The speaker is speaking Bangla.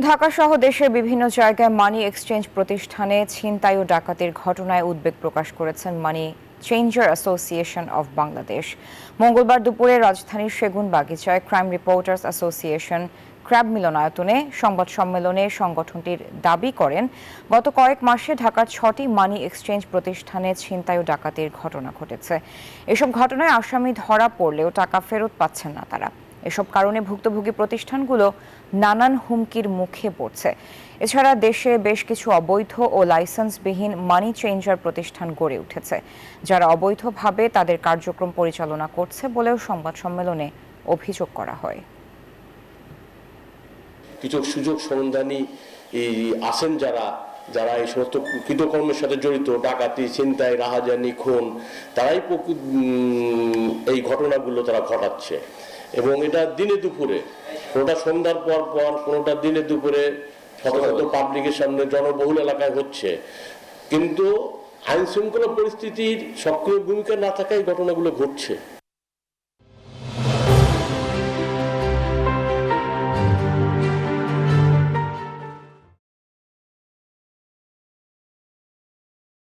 ঢাকা সহ দেশের বিভিন্ন জায়গায় মানি এক্সচেঞ্জ প্রতিষ্ঠানে ছিনতাই ও ডাকাতির ঘটনায় উদ্বেগ প্রকাশ করেছেন money changer association of Bangladesh. মঙ্গলবার দুপুরে রাজধানীর সেগুনবাগিচায় ক্রাইম রিপোর্টার্স অ্যাসোসিয়েশন ক্র্যাব মিলনায়তনে সংবাদ সম্মেলনে সংগঠনটির দাবি করেন, গত কয়েক মাসে ঢাকার 6টি মানি এক্সচেঞ্জ প্রতিষ্ঠানে ছিনতাই ও ডাকাতির ঘটনা ঘটেছে। এসব ঘটনায় আসামি ধরা পড়লেও টাকা ফেরত পাচ্ছেন না তারা। এসব কারণে ভুক্তভোগী প্রতিষ্ঠানগুলো নানান হুমকির মুখে পড়ছে। এছাড়া দেশে বেশ কিছু অবৈধ ও লাইসেন্সবিহীন মানি চেঞ্জার প্রতিষ্ঠান গড়ে উঠেছে, যারা অবৈধভাবে তাদের কার্যক্রম পরিচালনা করছে বলেও সংবাদ সম্মেলনে অভিযোগ করা হয়। কিছু সুযোগ সন্ধানী আছেন যারা এই সমস্ত কৃতকর্মের সাথে জড়িত, ডাকাতি, ছিনতাই, রাহাজানি, খুন, তারাই এই ঘটনাগুলো তারা ঘটাচ্ছে। এবং এটা দিনে দুপুরে, কোনোটা সন্ধ্যার পর কোনোটা দিনে দুপুরে শত শত পাবলিকের সামনে জনবহুল এলাকায় হচ্ছে। কিন্তু আইন শৃঙ্খলা পরিস্থিতির সক্রিয় ভূমিকা না থাকায় ঘটনাগুলো ঘটছে।